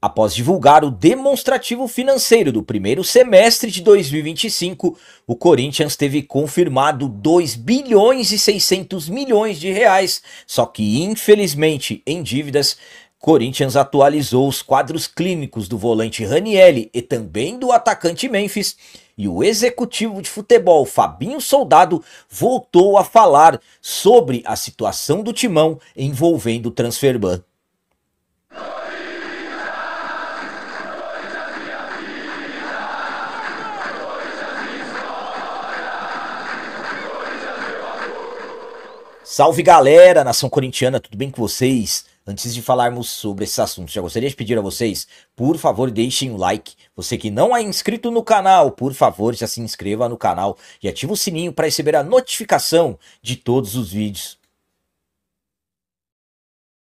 Após divulgar o demonstrativo financeiro do primeiro semestre de 2025, o Corinthians teve confirmado 2 bilhões e 600 milhões de reais, só que infelizmente em dívidas. Corinthians atualizou os quadros clínicos do volante Ranielli e também do atacante Memphis, e o executivo de futebol Fabinho Soldado voltou a falar sobre a situação do timão envolvendo o Transferban. Salve galera, nação corintiana, tudo bem com vocês? Antes de falarmos sobre esses assuntos, já gostaria de pedir a vocês, por favor, deixem o like. Você que não é inscrito no canal, por favor, já se inscreva no canal e ative o sininho para receber a notificação de todos os vídeos.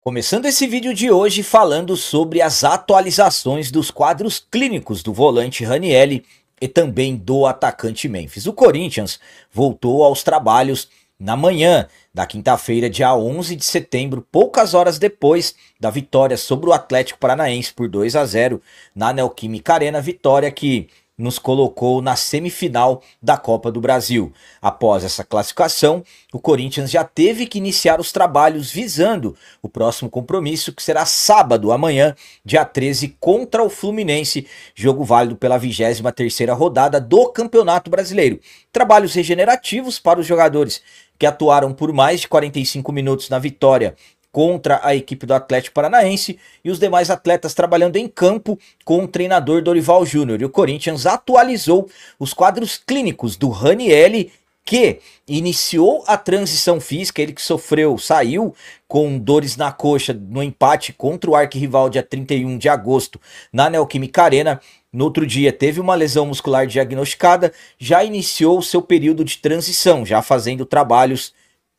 Começando esse vídeo de hoje falando sobre as atualizações dos quadros clínicos do volante Ranielli e também do atacante Memphis. O Corinthians voltou aos trabalhos na manhã da quinta-feira, dia 11 de setembro, poucas horas depois da vitória sobre o Atlético Paranaense por 2-0 na Neoquímica Arena, vitória que nos colocou na semifinal da Copa do Brasil. Após essa classificação, o Corinthians já teve que iniciar os trabalhos visando o próximo compromisso, que será sábado, amanhã, dia 13, contra o Fluminense, jogo válido pela 23ª rodada do Campeonato Brasileiro. Trabalhos regenerativos para os jogadores que atuaram por mais de 45 minutos na vitória contra a equipe do Atlético Paranaense e os demais atletas trabalhando em campo com o treinador Dorival Júnior. E o Corinthians atualizou os quadros clínicos do Ranielli, que iniciou a transição física, ele que saiu com dores na coxa no empate contra o arquirrival dia 31 de agosto na Neoquímica Arena. No outro dia teve uma lesão muscular diagnosticada, já iniciou o seu período de transição, já fazendo trabalhos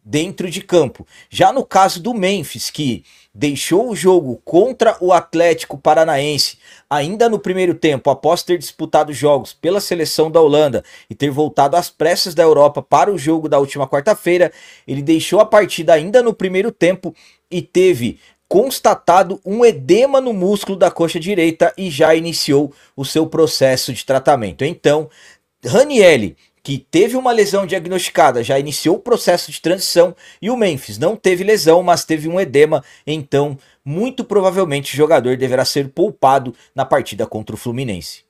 dentro de campo. Já no caso do Memphis, que deixou o jogo contra o Atlético Paranaense ainda no primeiro tempo, após ter disputado jogos pela seleção da Holanda e ter voltado às pressas da Europa para o jogo da última quarta-feira, ele deixou a partida ainda no primeiro tempo e teve constatado um edema no músculo da coxa direita e já iniciou o seu processo de tratamento. Então, Ranielli, que teve uma lesão diagnosticada, já iniciou o processo de transição, e o Memphis não teve lesão, mas teve um edema, então muito provavelmente o jogador deverá ser poupado na partida contra o Fluminense.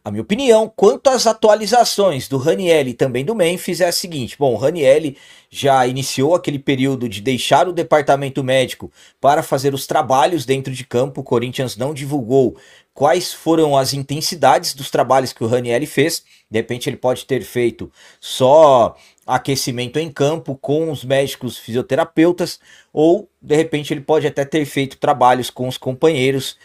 A minha opinião quanto às atualizações do Ranielli e também do Memphis é a seguinte: bom, o Ranielli já iniciou aquele período de deixar o departamento médico para fazer os trabalhos dentro de campo. O Corinthians não divulgou quais foram as intensidades dos trabalhos que o Ranielli fez. De repente ele pode ter feito só aquecimento em campo com os médicos fisioterapeutas, ou de repente ele pode até ter feito trabalhos com os companheiros,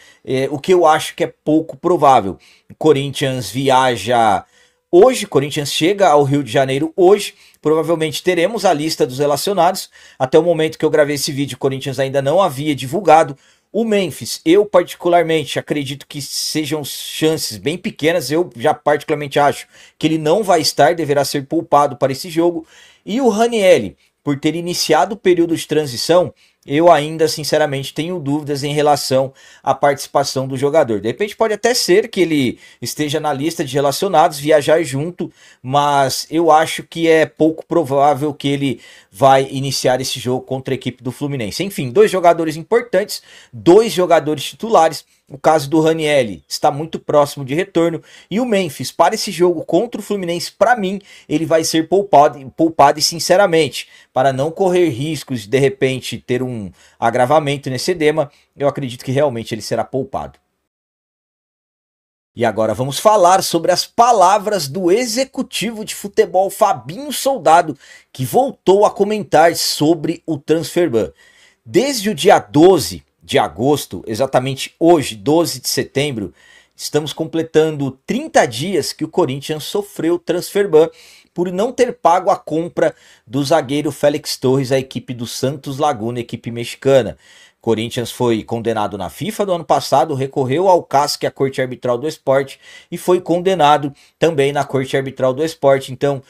o que eu acho que é pouco provável. O Corinthians viaja hoje, o Corinthians chega ao Rio de Janeiro hoje, provavelmente teremos a lista dos relacionados. Até o momento que eu gravei esse vídeo, o Corinthians ainda não havia divulgado. O Memphis, eu particularmente acredito que sejam chances bem pequenas, eu já particularmente acho que ele não vai estar, deverá ser poupado para esse jogo. E o Ranielli, por ter iniciado o período de transição, eu ainda sinceramente tenho dúvidas em relação à participação do jogador. De repente pode até ser que ele esteja na lista de relacionados, viajar junto, mas eu acho que é pouco provável que ele vai iniciar esse jogo contra a equipe do Fluminense. Enfim, dois jogadores importantes, dois jogadores titulares. O caso do Ranielli está muito próximo de retorno, e o Memphis, para esse jogo contra o Fluminense, para mim, ele vai ser poupado e sinceramente, para não correr riscos de repente ter um agravamento nesse edema, eu acredito que realmente ele será poupado. E agora vamos falar sobre as palavras do executivo de futebol Fabinho Soldado, que voltou a comentar sobre o Transferban. Desde o dia 12 de agosto, exatamente hoje, 12 de setembro, estamos completando 30 dias que o Corinthians sofreu Transferban por não ter pago a compra do zagueiro Félix Torres à equipe do Santos Laguna, equipe mexicana. Corinthians foi condenado na FIFA do ano passado, recorreu ao CAS, que é a Corte Arbitral do Esporte, e foi condenado também na Corte Arbitral do Esporte. Então,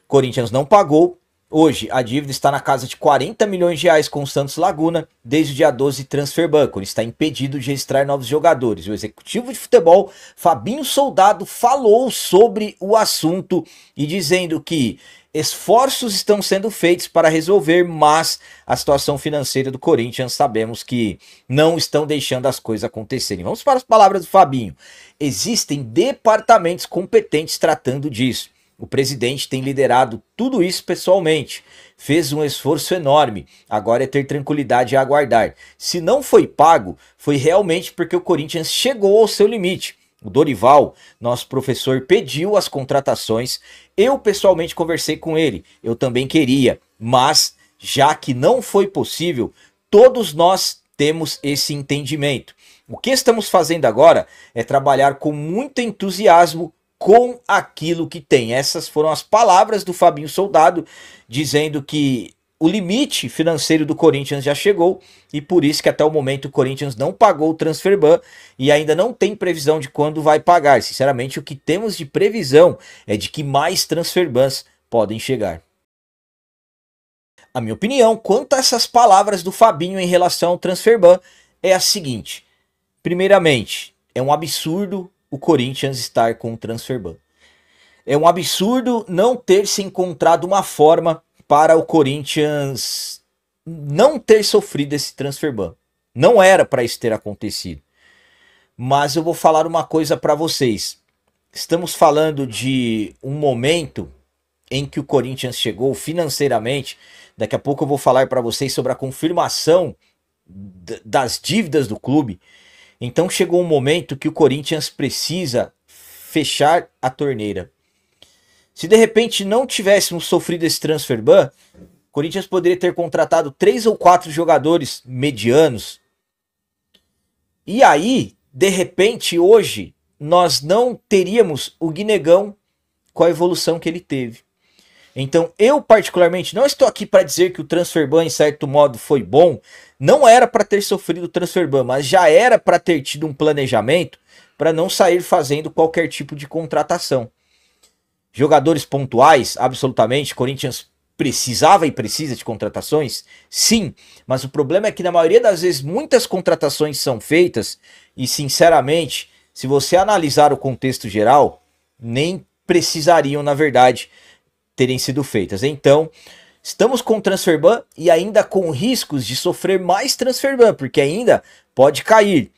Corinthians não pagou. Hoje, a dívida está na casa de 40 milhões de reais com o Santos Laguna, desde o dia 12 Transfer Ban, quando está impedido de registrar novos jogadores. O executivo de futebol, Fabinho Soldado, falou sobre o assunto e dizendo que esforços estão sendo feitos para resolver, mas a situação financeira do Corinthians sabemos que não estão deixando as coisas acontecerem. Vamos para as palavras do Fabinho. Existem departamentos competentes tratando disso. O presidente tem liderado tudo isso pessoalmente, fez um esforço enorme, agora é ter tranquilidade e aguardar. Se não foi pago, foi realmente porque o Corinthians chegou ao seu limite. O Dorival, nosso professor, pediu as contratações, eu pessoalmente conversei com ele, eu também queria, mas já que não foi possível, todos nós temos esse entendimento. O que estamos fazendo agora é trabalhar com muito entusiasmo com aquilo que tem. Essas foram as palavras do Fabinho Soldado, dizendo que o limite financeiro do Corinthians já chegou e por isso que até o momento o Corinthians não pagou o transfer ban e ainda não tem previsão de quando vai pagar. Sinceramente, o que temos de previsão é de que mais transfer bans podem chegar. A minha opinião quanto a essas palavras do Fabinho em relação ao transfer ban é a seguinte. Primeiramente, é um absurdo o Corinthians estar com o transfer ban. É um absurdo não ter se encontrado uma forma para o Corinthians não ter sofrido esse transfer ban. Não era para isso ter acontecido. Mas eu vou falar uma coisa para vocês. Estamos falando de um momento em que o Corinthians chegou financeiramente. Daqui a pouco eu vou falar para vocês sobre a confirmação das dívidas do clube. Então chegou um momento que o Corinthians precisa fechar a torneira. Se de repente não tivéssemos sofrido esse transfer ban, o Corinthians poderia ter contratado 3 ou 4 jogadores medianos. E aí, de repente, hoje, nós não teríamos o Guinegão com a evolução que ele teve. Então, eu particularmente não estou aqui para dizer que o transfer ban, em certo modo, foi bom. Não era para ter sofrido o transfer ban, mas já era para ter tido um planejamento para não sair fazendo qualquer tipo de contratação. Jogadores pontuais, absolutamente, Corinthians precisava e precisa de contratações? Sim, mas o problema é que na maioria das vezes muitas contratações são feitas e, sinceramente, se você analisar o contexto geral, nem precisariam, na verdade, terem sido feitas. Então, estamos com transfer ban e ainda com riscos de sofrer mais transfer ban, porque ainda pode cair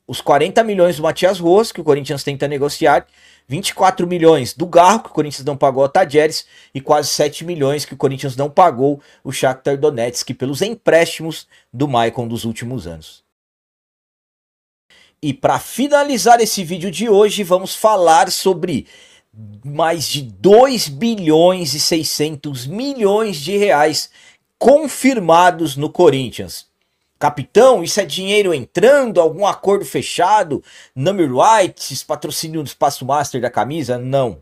os 40 milhões do Matias Rojas, que o Corinthians tenta negociar, 24 milhões do Garro, que o Corinthians não pagou a Tadjeres, e quase 7 milhões que o Corinthians não pagou o Shakhtar Donetsk pelos empréstimos do Maicon dos últimos anos. E para finalizar esse vídeo de hoje, vamos falar sobre mais de 2 bilhões e 600 milhões de reais confirmados no Corinthians. Capitão, isso é dinheiro entrando, algum acordo fechado, number rights, patrocínio do Espaço Master da camisa? Não,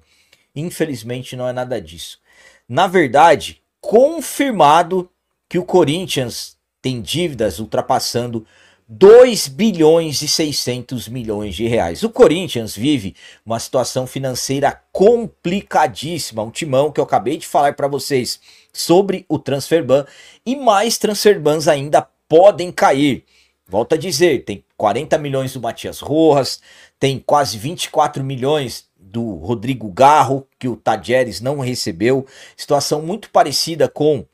infelizmente não é nada disso. Na verdade, confirmado que o Corinthians tem dívidas ultrapassando 2 bilhões e 600 milhões de reais. O Corinthians vive uma situação financeira complicadíssima, um timão que eu acabei de falar para vocês sobre o transfer ban e mais transfer bans ainda podem cair. Volto a dizer, tem 40 milhões do Matias Rojas, tem quase 24 milhões do Rodrigo Garro, que o Tadjeres não recebeu. Situação muito parecida com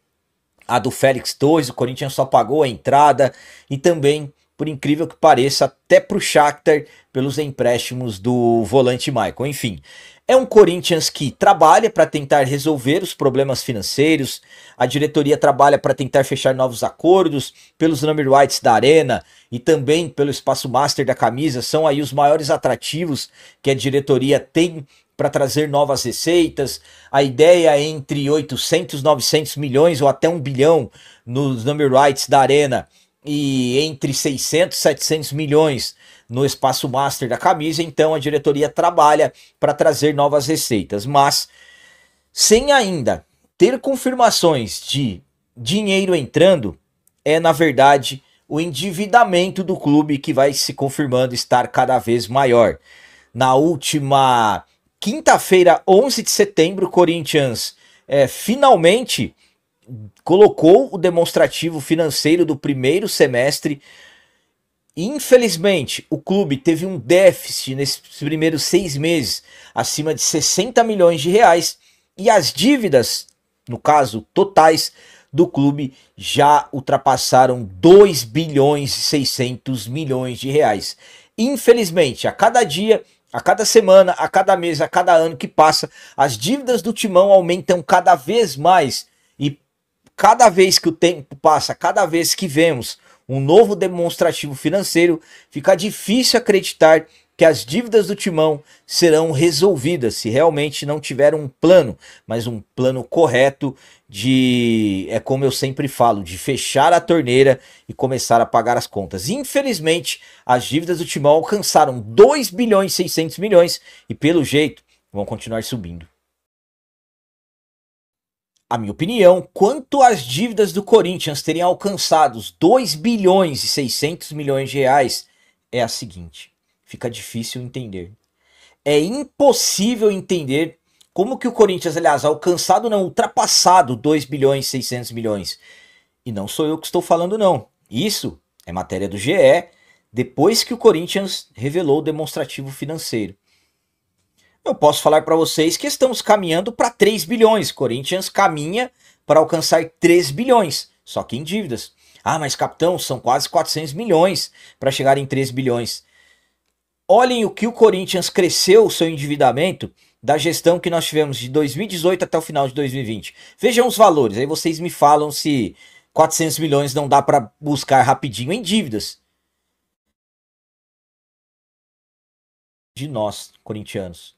a do Félix Torres, o Corinthians só pagou a entrada e também, por incrível que pareça, até para o Shakhtar pelos empréstimos do volante Maicon. Enfim, é um Corinthians que trabalha para tentar resolver os problemas financeiros, a diretoria trabalha para tentar fechar novos acordos, pelos number rights da arena e também pelo espaço master da camisa, são aí os maiores atrativos que a diretoria tem para trazer novas receitas. A ideia é entre 800, 900 milhões ou até 1 bilhão nos number rights da arena e entre 600, 700 milhões no espaço master da camisa. Então a diretoria trabalha para trazer novas receitas, mas sem ainda ter confirmações de dinheiro entrando, é na verdade o endividamento do clube que vai se confirmando estar cada vez maior. Na última quinta-feira, 11 de setembro, o Corinthians finalmente colocou o demonstrativo financeiro do primeiro semestre. Infelizmente, o clube teve um déficit nesses primeiros 6 meses acima de 60 milhões de reais e as dívidas, no caso, totais do clube já ultrapassaram 2 bilhões e 600 milhões de reais. Infelizmente, a cada dia, a cada semana, a cada mês, a cada ano que passa, as dívidas do Timão aumentam cada vez mais e cada vez que o tempo passa, cada vez que vemos um novo demonstrativo financeiro, fica difícil acreditar que as dívidas do Timão serão resolvidas se realmente não tiver um plano, mas um plano correto de, é como eu sempre falo, de fechar a torneira e começar a pagar as contas. Infelizmente, as dívidas do Timão alcançaram 2 bilhões e 600 milhões e pelo jeito vão continuar subindo. A minha opinião, quanto às dívidas do Corinthians terem alcançado 2 bilhões e 600 milhões de reais, é a seguinte, fica difícil entender. É impossível entender como que o Corinthians, aliás, alcançado não, ultrapassado 2 bilhões e 600 milhões. E não sou eu que estou falando não, isso é matéria do GE, depois que o Corinthians revelou o demonstrativo financeiro. Eu posso falar para vocês que estamos caminhando para 3 bilhões. Corinthians caminha para alcançar 3 bilhões, só que em dívidas. Ah, mas capitão, são quase 400 milhões para chegar em 3 bilhões. Olhem o que o Corinthians cresceu o seu endividamento da gestão que nós tivemos de 2018 até o final de 2020. Vejam os valores, aí vocês me falam se 400 milhões não dá para buscar rapidinho em dívidas. De nós, corintianos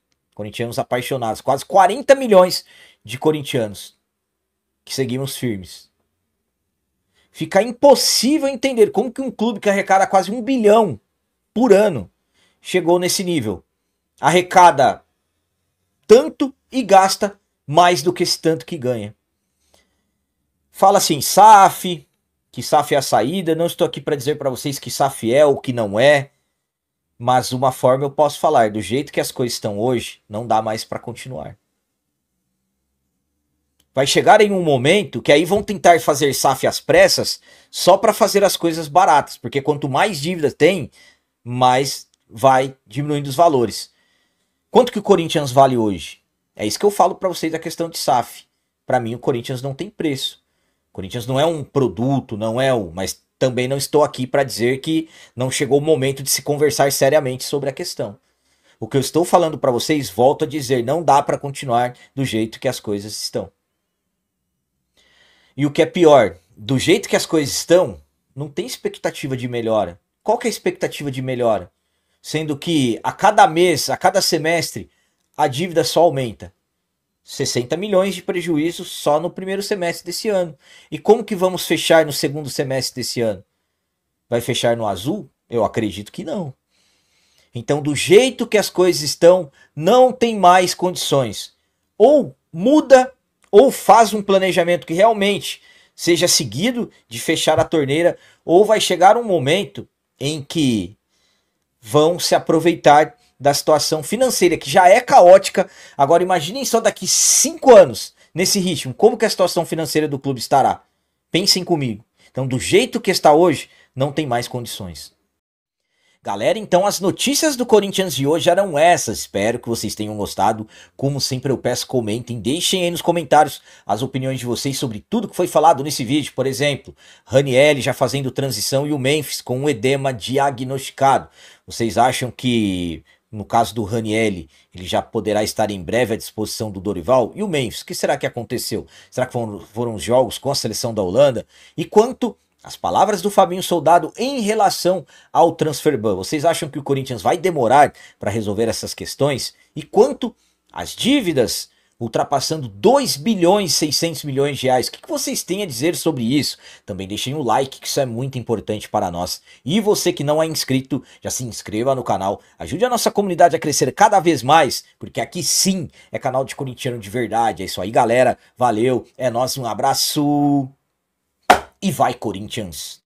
apaixonados, quase 40 milhões de corintianos que seguimos firmes. Fica impossível entender como que um clube que arrecada quase 1 bilhão por ano chegou nesse nível. Arrecada tanto e gasta mais do que esse tanto que ganha. Fala assim, SAF, que SAF é a saída. Não estou aqui para dizer para vocês que SAF é ou que não é. Mas uma forma eu posso falar, do jeito que as coisas estão hoje, não dá mais para continuar. Vai chegar em um momento que aí vão tentar fazer SAF às pressas só para fazer as coisas baratas, porque quanto mais dívida tem, mais vai diminuindo os valores. Quanto que o Corinthians vale hoje? É isso que eu falo para vocês da questão de SAF. Para mim o Corinthians não tem preço. O Corinthians não é um produto, não é um... Mas também não estou aqui para dizer que não chegou o momento de se conversar seriamente sobre a questão. O que eu estou falando para vocês, volto a dizer, não dá para continuar do jeito que as coisas estão. E o que é pior, do jeito que as coisas estão, não tem expectativa de melhora. Qual que é a expectativa de melhora? Sendo que a cada mês, a cada semestre, a dívida só aumenta. 60 milhões de prejuízo só no primeiro semestre desse ano. E como que vamos fechar no segundo semestre desse ano? Vai fechar no azul? Eu acredito que não. Então, do jeito que as coisas estão, não tem mais condições. Ou muda, ou faz um planejamento que realmente seja seguido de fechar a torneira, ou vai chegar um momento em que vão se aproveitar da situação financeira, que já é caótica. Agora imaginem só daqui 5 anos, nesse ritmo, como que a situação financeira do clube estará. Pensem comigo. Então, do jeito que está hoje, não tem mais condições. Galera, então as notícias do Corinthians de hoje eram essas. Espero que vocês tenham gostado. Como sempre eu peço, comentem, deixem aí nos comentários as opiniões de vocês sobre tudo que foi falado nesse vídeo. Por exemplo, Ranieri já fazendo transição e o Memphis com um edema diagnosticado. Vocês acham que, no caso do Ranieri, ele já poderá estar em breve à disposição do Dorival? E o Memphis, o que será que aconteceu? Será que foram os jogos com a seleção da Holanda? E quanto as palavras do Fabinho Soldado em relação ao transfer ban, vocês acham que o Corinthians vai demorar para resolver essas questões? E quanto às dívidas, ultrapassando 2 bilhões e 600 milhões de reais, o que vocês têm a dizer sobre isso? Também deixem o like, que isso é muito importante para nós. E você que não é inscrito, já se inscreva no canal, ajude a nossa comunidade a crescer cada vez mais, porque aqui sim é canal de corintiano de verdade. É isso aí, galera, valeu, é nóis, um abraço... E vai, Corinthians!